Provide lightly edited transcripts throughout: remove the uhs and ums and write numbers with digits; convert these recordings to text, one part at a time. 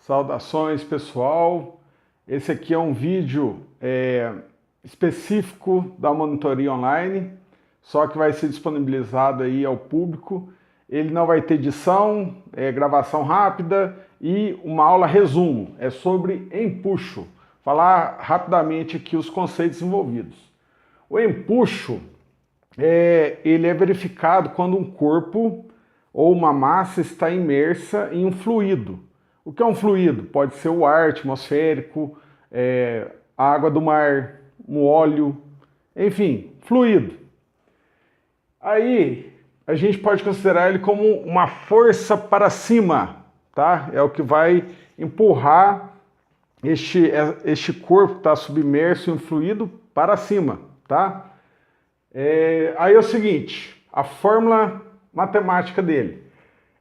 Saudações, pessoal. Esse aqui é um vídeo específico da monitoria online, só que vai ser disponibilizado aí ao público. Ele não vai ter edição, gravação rápida e uma aula resumo. É sobre empuxo. Falar rapidamente aqui os conceitos envolvidos. O empuxo ele é verificado quando um corpo ou uma massa está imersa em um fluido. O que é um fluido? Pode ser o ar atmosférico, a água do mar, um óleo, enfim, fluido. Aí a gente pode considerar ele como uma força para cima, tá? É o que vai empurrar este corpo que está submerso em um fluido para cima, tá? Aí é o seguinte, a fórmula matemática dele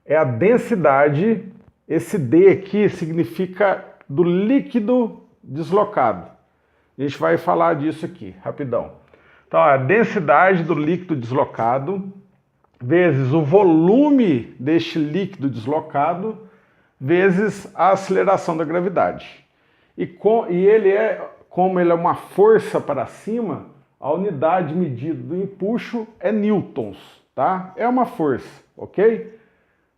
é a densidade. Esse D aqui significa do líquido deslocado. A gente vai falar disso aqui, rapidão. Então, a densidade do líquido deslocado vezes o volume deste líquido deslocado vezes a aceleração da gravidade. Como ele é uma força para cima, a unidade medida do empuxo é newtons, tá? É uma força, ok?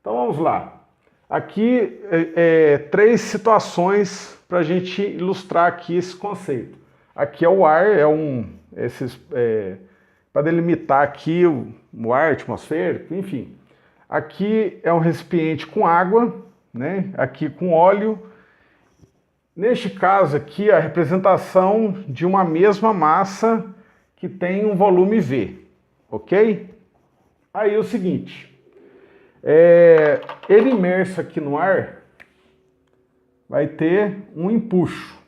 Então vamos lá. Aqui três situações para a gente ilustrar aqui esse conceito. Aqui é o ar, para delimitar aqui o ar atmosférico, enfim. Aqui é um recipiente com água, né? Aqui com óleo. Neste caso aqui, a representação de uma mesma massa que tem um volume V, ok? Aí é o seguinte... ele imerso aqui no ar vai ter um empuxo.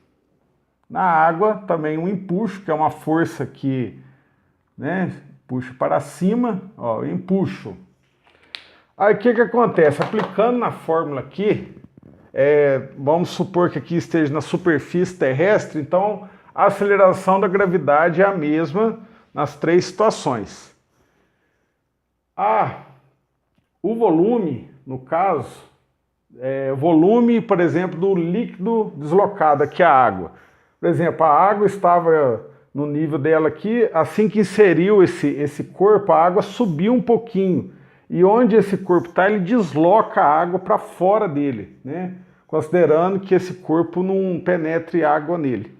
Na água também um empuxo, que é uma força que, né, puxa para cima, ó, empuxo. Aí o que acontece? Aplicando na fórmula aqui, vamos supor que aqui esteja na superfície terrestre, então a aceleração da gravidade é a mesma nas três situações. O volume, no caso, volume, por exemplo, do líquido deslocado, aqui a água. Por exemplo, a água estava no nível dela aqui, assim que inseriu esse corpo, a água subiu um pouquinho. E onde esse corpo está, ele desloca a água para fora dele, né? Considerando que esse corpo não penetre água nele.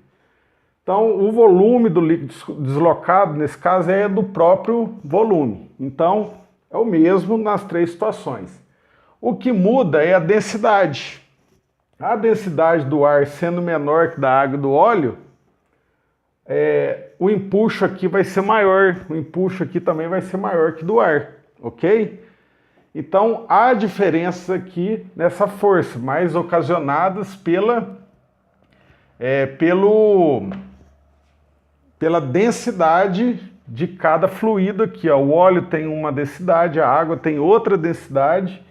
Então, o volume do líquido deslocado, nesse caso, é do próprio volume. Então, é o mesmo nas três situações. O que muda é a densidade. A densidade do ar sendo menor que da água e do óleo, o empuxo aqui vai ser maior. O empuxo aqui também vai ser maior que do ar, ok? Então, há diferenças aqui nessa força, mais ocasionadas pela densidade de cada fluido aqui, ó. O óleo tem uma densidade, a água tem outra densidade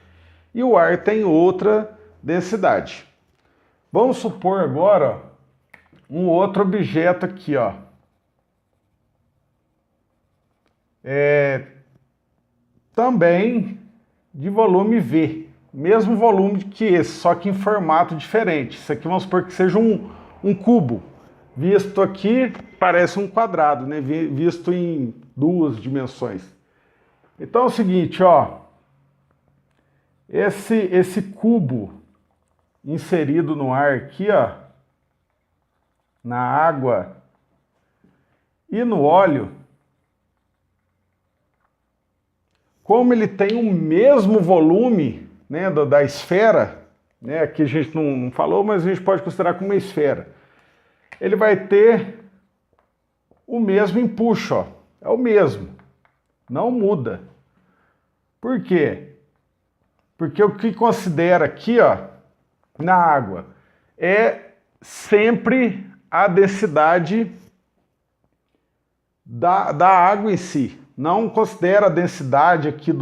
e o ar tem outra densidade. Vamos supor agora um outro objeto aqui, ó. Também de volume V, mesmo volume que esse, só que em formato diferente. Isso aqui vamos supor que seja um cubo. Visto aqui, parece um quadrado, né? Visto em duas dimensões. Então é o seguinte, ó. Esse cubo inserido no ar aqui, ó, na água e no óleo, como ele tem o mesmo volume, né, da esfera, né? Aqui a gente não falou, mas a gente pode considerar como uma esfera. Ele vai ter o mesmo empuxo, ó. É o mesmo, não muda. Por quê? Porque o que considera aqui, ó, na água, é sempre a densidade da água em si. Não considera a densidade aqui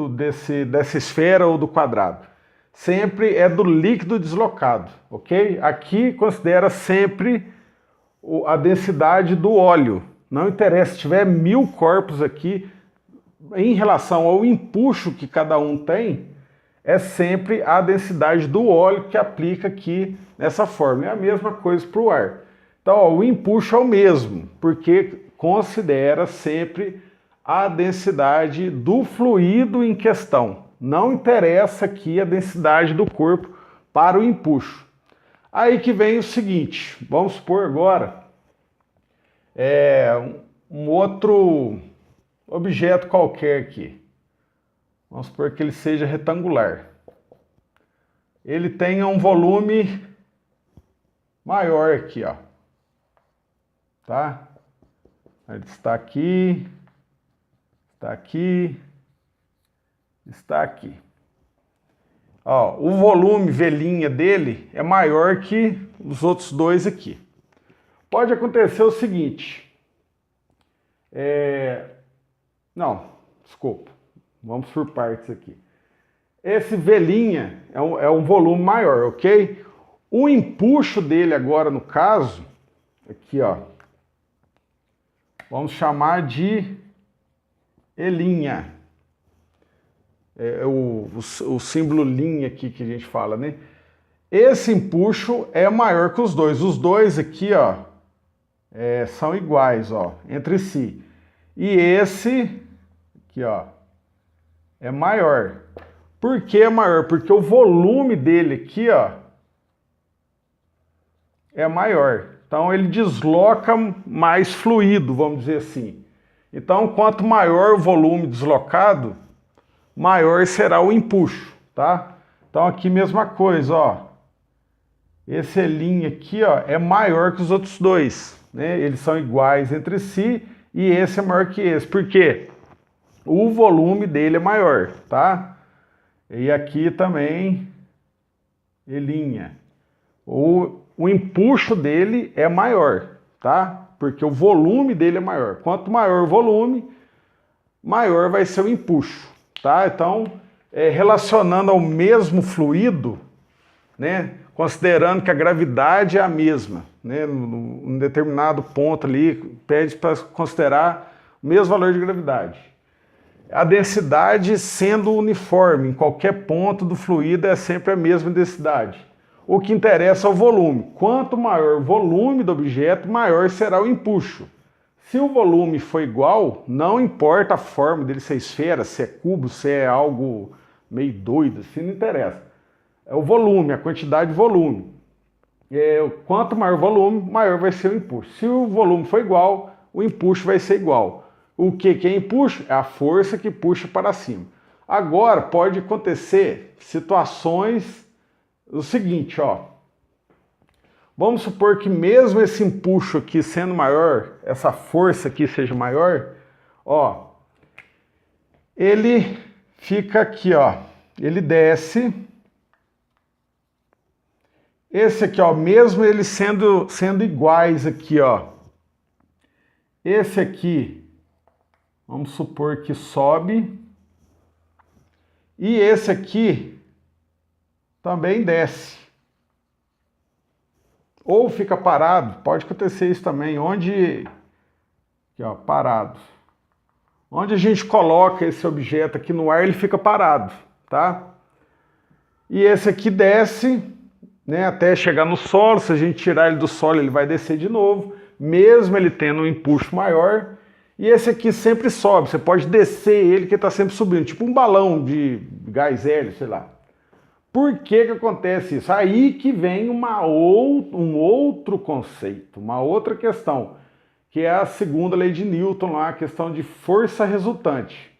dessa esfera ou do quadrado. Sempre é do líquido deslocado, ok? Aqui considera sempre a densidade do óleo. Não interessa, se tiver 1000 corpos aqui, em relação ao empuxo que cada um tem, é sempre a densidade do óleo que aplica aqui nessa fórmula. É a mesma coisa para o ar. Então, ó, o empuxo é o mesmo, porque considera sempre a densidade do fluido em questão. Não interessa aqui a densidade do corpo para o empuxo. Aí que vem o seguinte, vamos supor agora um outro objeto qualquer aqui. Vamos supor que ele seja retangular. Ele tenha um volume maior aqui, ó. Tá? Ele está aqui, está aqui, está aqui. Ó, o volume velinha dele é maior que os outros dois aqui. Pode acontecer o seguinte. Não, desculpa. Vamos por partes aqui. Esse velinha é um volume maior, ok? O empuxo dele agora, no caso, aqui, ó. Vamos chamar de Elinha. É o símbolo linha aqui que a gente fala, né? Esse empuxo é maior que os dois. Os dois aqui, ó, são iguais, ó, entre si. E esse aqui, ó, é maior. Por que é maior? Porque o volume dele aqui, ó, é maior. Então ele desloca mais fluido, vamos dizer assim. Então, quanto maior o volume deslocado, maior será o empuxo, tá? Então aqui mesma coisa, ó. Esse Elinha aqui, ó, é maior que os outros dois, né? Eles são iguais entre si e esse é maior que esse. Por quê? O volume dele é maior, tá? E aqui também, Elinha. O empuxo dele é maior, tá? Porque o volume dele é maior. Quanto maior o volume, maior vai ser o empuxo, tá? Então, relacionando ao mesmo fluido, né? Considerando que a gravidade é a mesma, né? Num determinado ponto ali, pede para considerar o mesmo valor de gravidade. A densidade sendo uniforme, em qualquer ponto do fluido é sempre a mesma densidade. O que interessa é o volume. Quanto maior o volume do objeto, maior será o empuxo. Se o volume for igual, não importa a forma dele, se é esfera, se é cubo, se é algo meio doido, assim, não interessa. É o volume, a quantidade de volume. Quanto maior o volume, maior vai ser o empuxo. Se o volume for igual, o empuxo vai ser igual. O que é empuxo? É a força que puxa para cima. Agora, pode acontecer situações do seguinte, ó. Vamos supor que mesmo esse empuxo aqui sendo maior, essa força aqui seja maior, ó, ele fica aqui, ó, ele desce. Esse aqui, ó, mesmo eles sendo iguais aqui, ó, esse aqui, vamos supor que sobe, e esse aqui também desce. Ou fica parado, pode acontecer isso também, onde, aqui, ó, parado. Onde a gente coloca esse objeto aqui no ar, ele fica parado, tá? E esse aqui desce, né, até chegar no solo. Se a gente tirar ele do solo, ele vai descer de novo, mesmo ele tendo um empuxo maior. E esse aqui sempre sobe, você pode descer ele que está sempre subindo, tipo um balão de gás hélio, sei lá. Por que acontece isso? Aí que vem um outro conceito, uma outra questão, que é a segunda lei de Newton, lá, a questão de força resultante.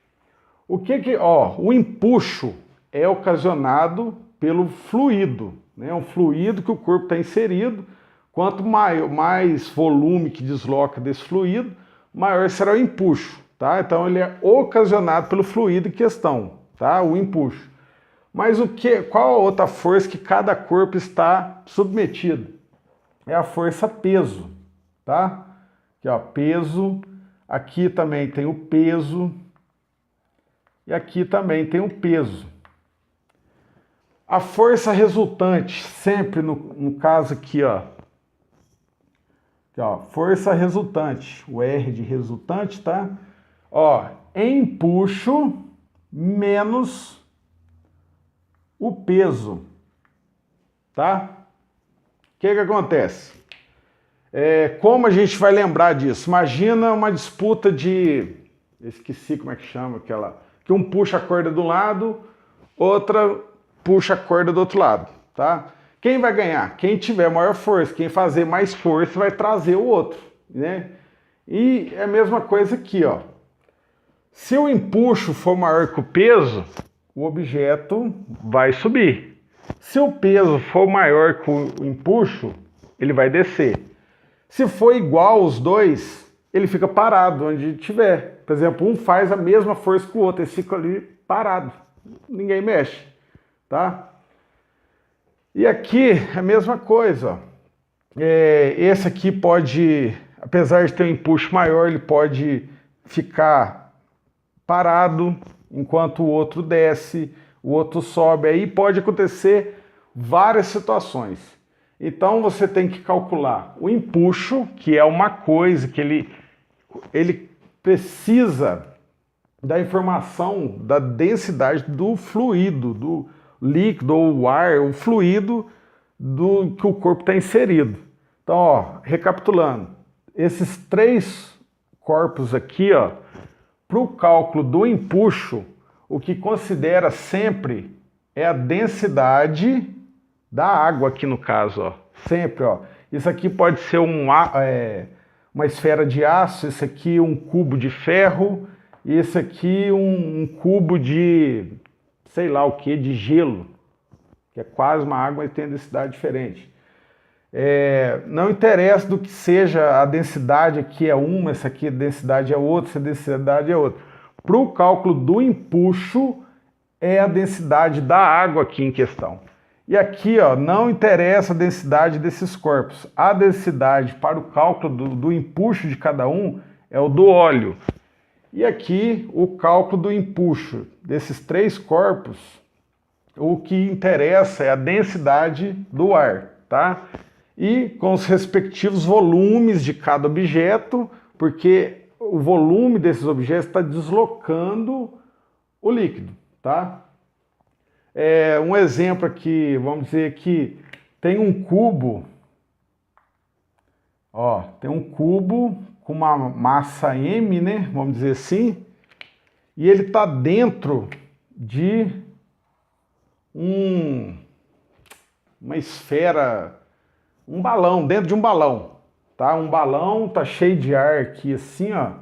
O empuxo é ocasionado pelo fluido, né? Um fluido que o corpo está inserido. Quanto mais volume que desloca desse fluido, maior será o empuxo, tá? Então ele é ocasionado pelo fluido em questão, tá? O empuxo. Mas qual a outra força que cada corpo está submetido? É a força peso, tá? Aqui, ó, peso. Aqui também tem o peso. E aqui também tem o peso. A força resultante, sempre no caso aqui, ó. Aqui, ó, força resultante. O R de resultante, tá? Ó, empuxo menos o peso, tá? O que acontece? Como a gente vai lembrar disso? Imagina uma disputa de... Esqueci como é que chama aquela... Que um puxa a corda do lado, outra puxa a corda do outro lado, tá? Quem vai ganhar? Quem tiver maior força, quem fazer mais força vai trazer o outro, né? E é a mesma coisa aqui, ó. Se o empuxo for maior que o peso, o objeto vai subir. Se o peso for maior que o empuxo, ele vai descer. Se for igual os dois, ele fica parado onde tiver. Por exemplo, um faz a mesma força que o outro, eles ficam ali parado. Ninguém mexe, tá? E aqui a mesma coisa, ó. Esse aqui pode, apesar de ter um empuxo maior, ele pode ficar parado enquanto o outro desce, o outro sobe. Aí pode acontecer várias situações. Então você tem que calcular o empuxo, que é uma coisa que ele precisa da informação da densidade do fluido, do líquido ou o ar, o fluido do que o corpo está inserido. Então, ó, recapitulando, esses três corpos aqui, ó, para o cálculo do empuxo, o que considera sempre é a densidade da água aqui no caso, ó. Sempre, ó. Isso aqui pode ser uma esfera de aço, esse aqui um cubo de ferro, e esse aqui um cubo de, sei lá o que, de gelo, que é quase uma água, mas tem densidade diferente. Não interessa do que seja a densidade aqui é uma, essa aqui a densidade é outra, essa densidade é outra. Para o cálculo do empuxo, é a densidade da água aqui em questão. E aqui, ó, não interessa a densidade desses corpos. A densidade para o cálculo do empuxo de cada um é o do óleo. E aqui o cálculo do empuxo desses três corpos, o que interessa é a densidade do ar, tá? E com os respectivos volumes de cada objeto, porque o volume desses objetos está deslocando o líquido, tá? Um exemplo aqui, vamos dizer que tem um cubo, ó, tem um cubo com uma massa M, né, vamos dizer assim, e ele está dentro de uma esfera, um balão, dentro de um balão, tá? Um balão tá cheio de ar aqui assim, ó,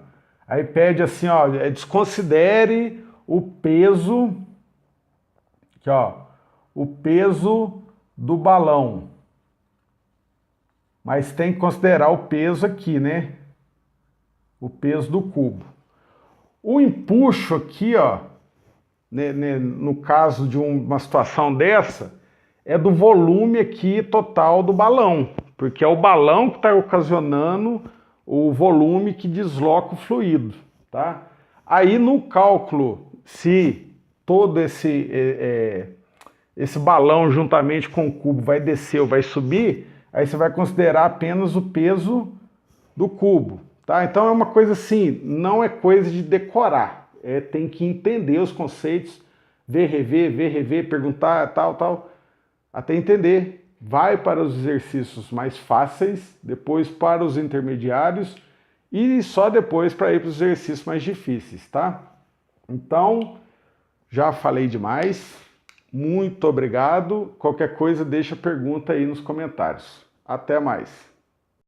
aí pede assim, ó, desconsidere o peso, aqui, ó, o peso do balão, mas tem que considerar o peso aqui, né? O peso do cubo. O empuxo aqui, ó, no caso de uma situação dessa, é do volume aqui total do balão, porque é o balão que está ocasionando o volume que desloca o fluido, tá? Aí no cálculo, se todo esse balão juntamente com o cubo vai descer ou vai subir, aí você vai considerar apenas o peso do cubo. Tá? Então é uma coisa assim, não é coisa de decorar, tem que entender os conceitos, ver, rever, perguntar, tal, até entender. Vai para os exercícios mais fáceis, depois para os intermediários e só depois para ir para os exercícios mais difíceis, tá? Então, já falei demais, muito obrigado, qualquer coisa deixa pergunta aí nos comentários. Até mais!